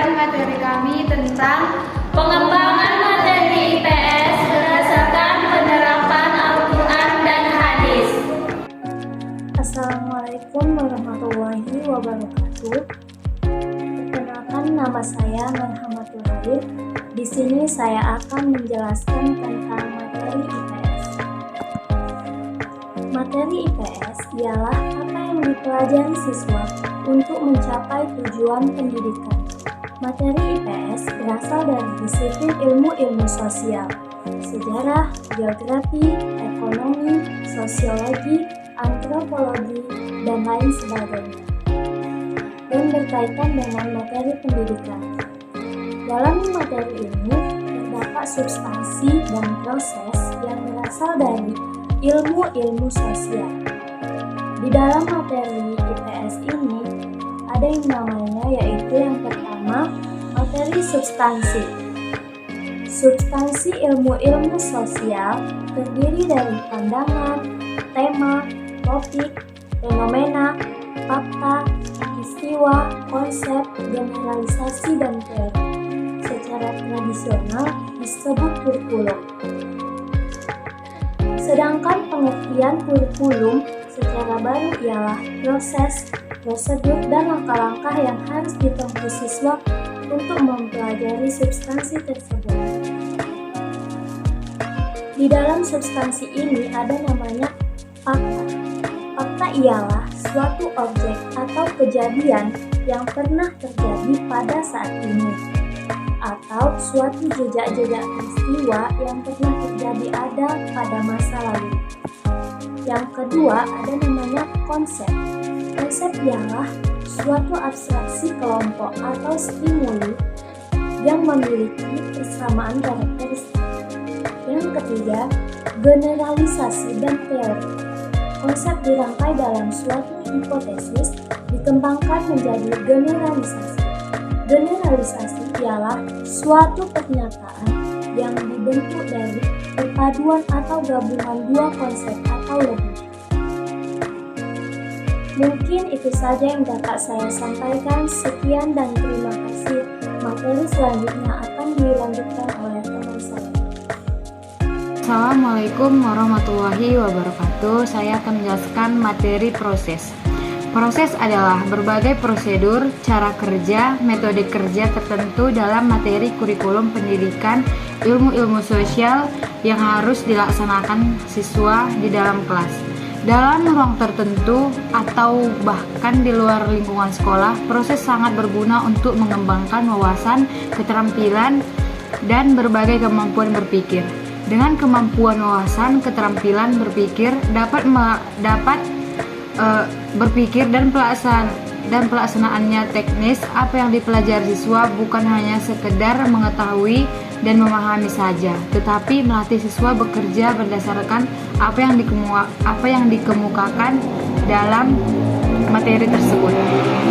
melanjutkan materi kami tentang pengembangan materi IPS berdasarkan penerapan Al-Quran dan Hadis. Assalamualaikum warahmatullahi wabarakatuh. Perkenalkan, nama saya Marhamatul Halil. Di sini saya akan menjelaskan tentang materi IPS. Materi IPS ialah apa yang dipelajari siswa untuk mencapai tujuan pendidikan. Materi IPS berasal dari disiplin ilmu-ilmu sosial, sejarah, geografi, ekonomi, sosiologi, antropologi, dan lain sebagainya, dan berkaitan dengan materi pendidikan. Dalam materi ini terdapat substansi dan proses yang berasal dari ilmu-ilmu sosial. Di dalam materi IPS ini ada yang namanya, yaitu yang pertama, materi substansi. Substansi ilmu-ilmu sosial terdiri dari pandangan, tema, topik, fenomena, fakta, peristiwa, konsep, generalisasi, dan teori. Secara tradisional disebut kurikulum. Sedangkan pengertian kurikulum secara baru ialah proses, prosedur, dan langkah-langkah yang harus ditempuh siswa untuk mempelajari substansi tersebut. Di dalam substansi ini ada namanya fakta. Fakta ialah suatu objek atau kejadian yang pernah terjadi pada saat ini, atau suatu jejak-jejak peristiwa yang pernah terjadi ada pada masa lalu. Yang kedua ada namanya konsep. Konsep ialah suatu abstraksi kelompok atau stimuli yang memiliki persamaan karakteristik. Yang ketiga, generalisasi dan teori. Konsep dirangkai dalam suatu hipotesis dikembangkan menjadi generalisasi. Generalisasi ialah suatu pernyataan yang dibentuk dari perpaduan atau gabungan dua konsep atau lebih. Mungkin itu saja yang dapat saya sampaikan. Sekian dan terima kasih. Materi selanjutnya akan dilanjutkan oleh teman saya. Assalamualaikum warahmatullahi wabarakatuh. Saya akan menjelaskan materi proses. Proses adalah berbagai prosedur, cara kerja, metode kerja tertentu dalam materi kurikulum pendidikan ilmu-ilmu sosial yang harus dilaksanakan siswa di dalam kelas. Dalam ruang tertentu atau bahkan di luar lingkungan sekolah, proses sangat berguna untuk mengembangkan wawasan, keterampilan, dan berbagai kemampuan berpikir. Dengan kemampuan wawasan, keterampilan berpikir dapat berpikir dan pelaksanaannya teknis. Apa yang dipelajari siswa bukan hanya sekedar mengetahui dan memahami saja, tetapi melatih siswa bekerja berdasarkan apa yang dikemukakan dalam materi tersebut.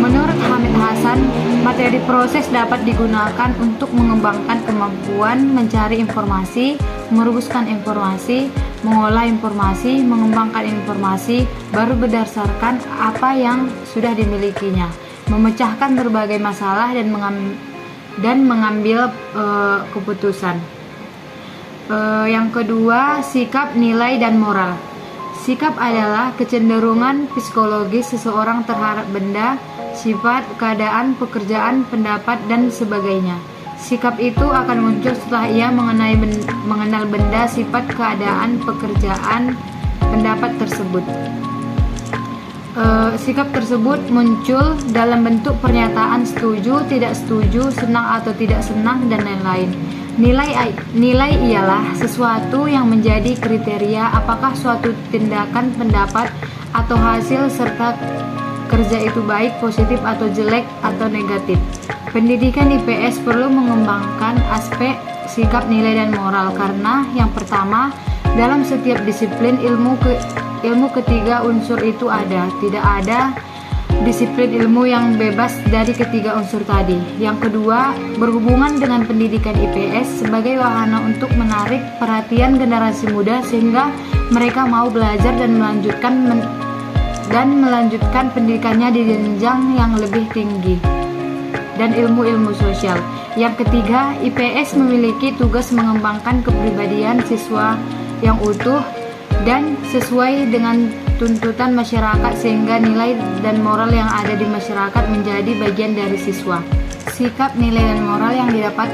Menurut Hamid Hasan, materi proses dapat digunakan untuk mengembangkan kemampuan mencari informasi, merumuskan informasi, mengolah informasi, mengembangkan informasi baru berdasarkan apa yang sudah dimilikinya, memecahkan berbagai masalah dan mengambil keputusan. Yang kedua, sikap, nilai, dan moral. Sikap adalah kecenderungan psikologis seseorang terhadap benda, sifat, keadaan, pekerjaan, pendapat, dan sebagainya. Sikap itu akan muncul setelah ia mengenal benda, sifat, keadaan, pekerjaan, pendapat tersebut. Sikap tersebut muncul dalam bentuk pernyataan setuju, tidak setuju, senang atau tidak senang, dan lain-lain. Nilai ialah sesuatu yang menjadi kriteria apakah suatu tindakan, pendapat, atau hasil serta kerja itu baik, positif, atau jelek, atau negatif. Pendidikan IPS perlu mengembangkan aspek sikap, nilai, dan moral karena yang pertama, dalam setiap disiplin ilmu ketiga unsur itu ada. Tidak ada disiplin ilmu yang bebas dari ketiga unsur tadi. Yang kedua, berhubungan dengan pendidikan IPS sebagai wahana untuk menarik perhatian generasi muda sehingga mereka mau belajar dan melanjutkan pendidikannya di jenjang yang lebih tinggi. dan ilmu-ilmu sosial. Yang ketiga, IPS memiliki tugas mengembangkan kepribadian siswa yang utuh dan sesuai dengan tuntutan masyarakat sehingga nilai dan moral yang ada di masyarakat menjadi bagian dari siswa. Sikap, nilai, dan moral yang dapat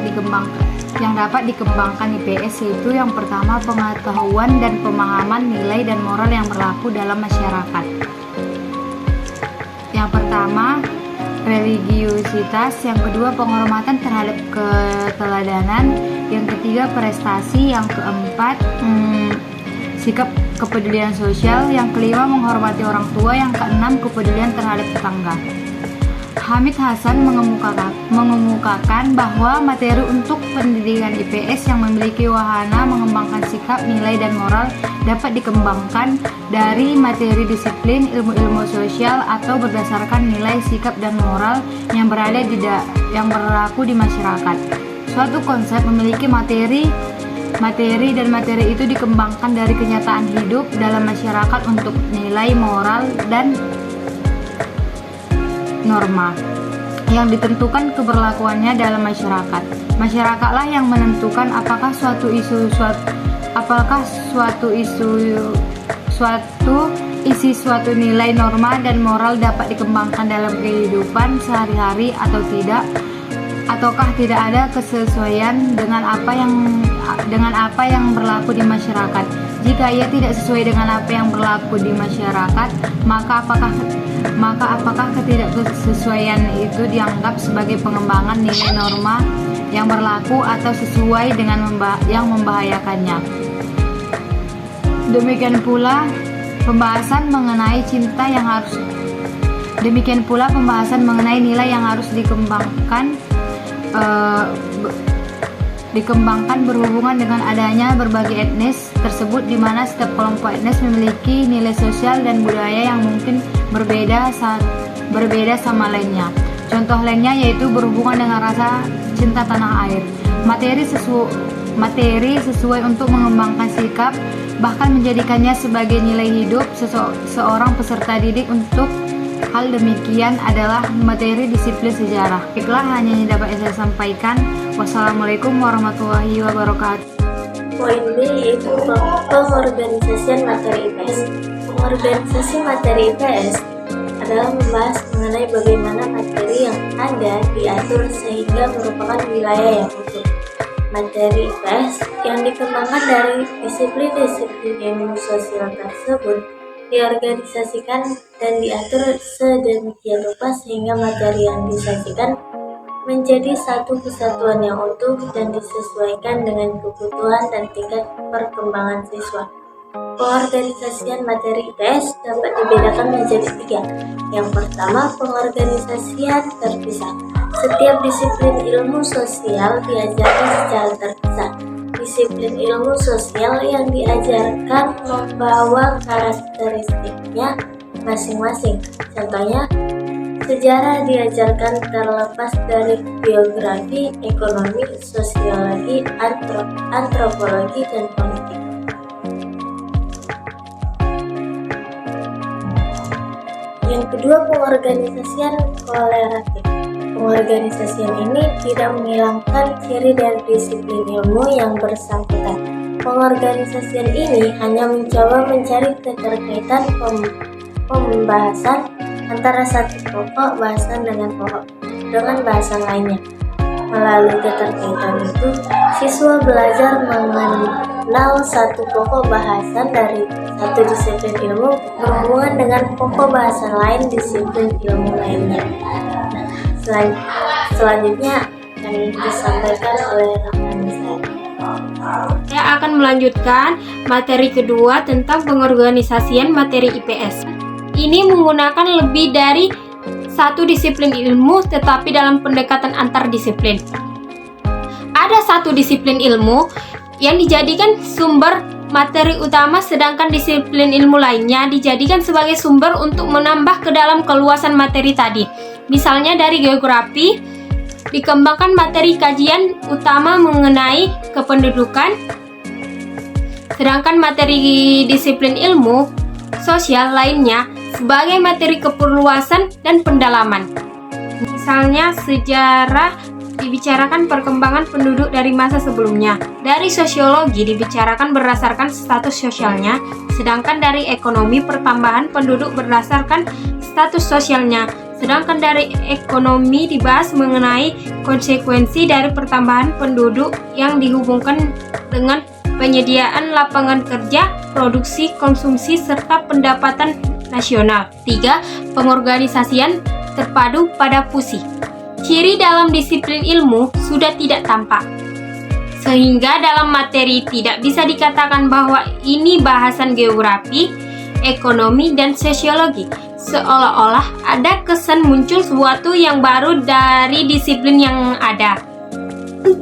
dikembangkan IPS yaitu yang pertama, pengetahuan dan pemahaman nilai dan moral yang berlaku dalam masyarakat. Yang pertama, religiusitas. Yang kedua, penghormatan terhadap keteladanan. Yang ketiga, prestasi. Yang keempat, sikap kepedulian sosial. Yang kelima, menghormati orang tua. Yang keenam, kepedulian terhadap tetangga. Hamid Hasan mengemukakan bahwa materi untuk pendidikan IPS yang memiliki wahana mengembangkan sikap, nilai, dan moral dapat dikembangkan dari materi disiplin ilmu-ilmu sosial atau berdasarkan nilai, sikap, dan moral yang berlaku di masyarakat. Suatu konsep memiliki materi dan materi itu dikembangkan dari kenyataan hidup dalam masyarakat untuk nilai, moral, dan norma yang ditentukan keberlakuannya dalam masyarakat. Masyarakatlah yang menentukan apakah suatu nilai, norma, dan moral dapat dikembangkan dalam kehidupan sehari-hari atau tidak, ataukah tidak ada kesesuaian dengan apa yang berlaku di masyarakat. Jika ia tidak sesuai dengan apa yang berlaku di masyarakat, maka apakah ketidaksesuaian itu dianggap sebagai pengembangan nilai norma yang berlaku atau sesuai dengan yang membahayakannya? Demikian pula pembahasan mengenai nilai yang harus dikembangkan berhubungan dengan adanya berbagai etnis tersebut, di mana setiap kelompok etnis memiliki nilai sosial dan budaya yang mungkin berbeda sama lainnya. Contoh lainnya yaitu berhubungan dengan rasa cinta tanah air. Materi sesuai untuk mengembangkan sikap, bahkan menjadikannya sebagai nilai hidup seorang peserta didik. Untuk hal demikian adalah materi disiplin sejarah. Baiklah, hanya yang dapat saya sampaikan. Wassalamualaikum warahmatullahi wabarakatuh. Poin B yaitu pengorganisasian materi IPS. Pengorganisasi materi IPS adalah membahas mengenai bagaimana materi yang ada diatur sehingga merupakan wilayah yang utuh. Materi IPS yang dikembangkan dari disiplin-disiplin ilmu sosial tersebut diorganisasikan dan diatur sedemikian rupa sehingga materi yang disajikan menjadi satu kesatuan yang utuh dan disesuaikan dengan kebutuhan dan tingkat perkembangan siswa. Pengorganisasian materi IPS dapat dibedakan menjadi 3. Yang pertama, pengorganisasian terpisah. Setiap disiplin ilmu sosial diajarkan secara terpisah. Disiplin ilmu sosial yang diajarkan membawa karakteristiknya masing-masing. Contohnya, sejarah diajarkan terlepas dari biografi, ekonomi, sosiologi, antropologi, dan politik. Yang kedua, pengorganisasian koleratif. Pengorganisasian ini tidak menghilangkan ciri dari disiplin ilmu yang bersangkutan. Pengorganisasian ini hanya mencoba mencari keterkaitan pembahasan antara satu pokok bahasan dengan bahasan lainnya. Melalui keterkaitan itu, siswa belajar mengenal satu pokok bahasan dari satu disiplin ilmu berhubungan dengan pokok bahasan lain disiplin ilmu lainnya. Selanjutnya akan disampaikan oleh rekan saya. Saya akan melanjutkan materi kedua tentang pengorganisasian materi IPS. Ini menggunakan lebih dari satu disiplin ilmu tetapi dalam pendekatan antar disiplin. Ada satu disiplin ilmu yang dijadikan sumber materi utama, sedangkan disiplin ilmu lainnya dijadikan sebagai sumber untuk menambah ke dalam keluasan materi tadi. Misalnya dari geografi, dikembangkan materi kajian utama mengenai kependudukan, sedangkan materi disiplin ilmu sosial lainnya sebagai materi keperluasan dan pendalaman. Misalnya sejarah dibicarakan perkembangan penduduk dari masa sebelumnya. Dari sosiologi dibicarakan berdasarkan status sosialnya, sedangkan dari ekonomi pertambahan penduduk berdasarkan status sosialnya. Sedangkan dari ekonomi dibahas mengenai konsekuensi dari pertambahan penduduk yang dihubungkan dengan penyediaan lapangan kerja, produksi, konsumsi, serta pendapatan nasional. 3. Pengorganisasian terpadu pada pusi. Ciri dalam disiplin ilmu sudah tidak tampak, sehingga dalam materi tidak bisa dikatakan bahwa ini bahasan geografi, ekonomi, dan sosiologi. Seolah-olah ada kesan muncul sesuatu yang baru dari disiplin yang ada.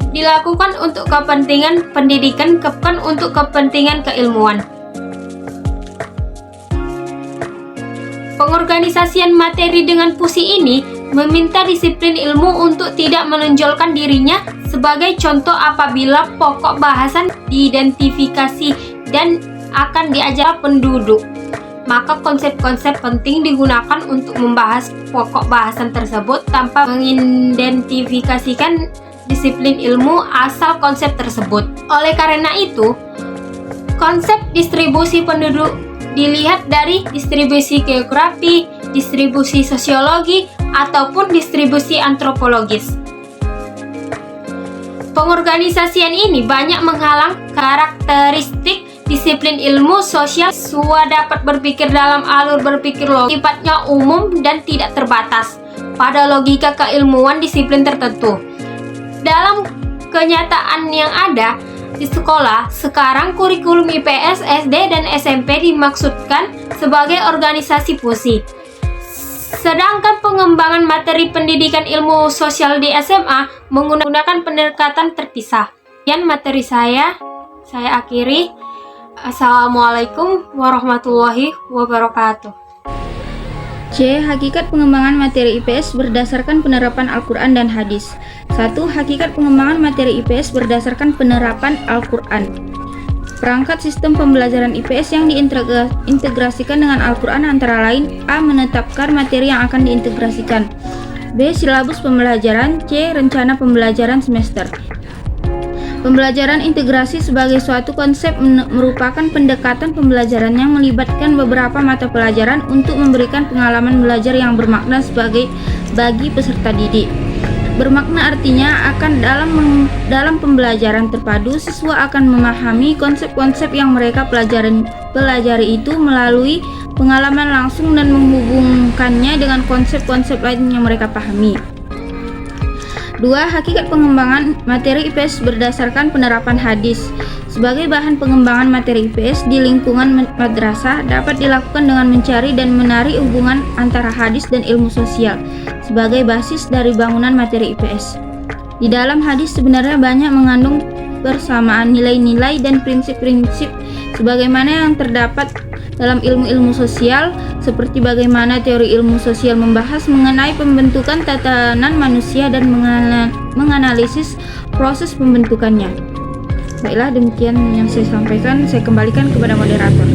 Dilakukan untuk kepentingan pendidikan, bukan untuk kepentingan keilmuan. Pengorganisasian materi dengan pusi ini meminta disiplin ilmu untuk tidak menonjolkan dirinya sebagai contoh apabila pokok bahasan diidentifikasi dan akan diajar penduduk. Maka konsep-konsep penting digunakan untuk membahas pokok bahasan tersebut tanpa mengidentifikasikan disiplin ilmu asal konsep tersebut. Oleh karena itu, konsep distribusi penduduk dilihat dari distribusi geografi, distribusi sosiologi, ataupun distribusi antropologis. Pengorganisasian ini banyak menghalang karakteristik disiplin ilmu sosial. Siswa dapat berpikir dalam alur berpikir logis, sifatnya umum dan tidak terbatas pada logika keilmuan disiplin tertentu. Dalam kenyataan yang ada di sekolah, sekarang kurikulum IPS, SD, dan SMP dimaksudkan sebagai organisasi pusi. Sedangkan pengembangan materi pendidikan ilmu sosial di SMA menggunakan pendekatan terpisah. Sekian materi saya akhiri. Assalamualaikum warahmatullahi wabarakatuh. C. Hakikat pengembangan materi IPS berdasarkan penerapan Al-Quran dan Hadis. 1. Hakikat pengembangan materi IPS berdasarkan penerapan Al-Quran. Perangkat sistem pembelajaran IPS yang diintegrasikan dengan Al-Quran antara lain: A. Menetapkan materi yang akan diintegrasikan, B. Silabus pembelajaran, C. Rencana pembelajaran semester. Pembelajaran integrasi sebagai suatu konsep merupakan pendekatan pembelajaran yang melibatkan beberapa mata pelajaran untuk memberikan pengalaman belajar yang bermakna bagi peserta didik. Bermakna artinya dalam pembelajaran terpadu, siswa akan memahami konsep-konsep yang mereka pelajari itu melalui pengalaman langsung dan menghubungkannya dengan konsep-konsep lain yang mereka pahami. 2. Hakikat pengembangan materi IPS berdasarkan penerapan hadis. Sebagai bahan pengembangan materi IPS di lingkungan madrasah dapat dilakukan dengan mencari dan menarik hubungan antara hadis dan ilmu sosial sebagai basis dari bangunan materi IPS. Di dalam hadis sebenarnya banyak mengandung persamaan nilai-nilai dan prinsip-prinsip sebagaimana yang terdapat dalam ilmu-ilmu sosial, seperti bagaimana teori ilmu sosial membahas mengenai pembentukan tatanan manusia dan menganalisis proses pembentukannya. Baiklah, demikian yang saya sampaikan. Saya kembalikan kepada moderator.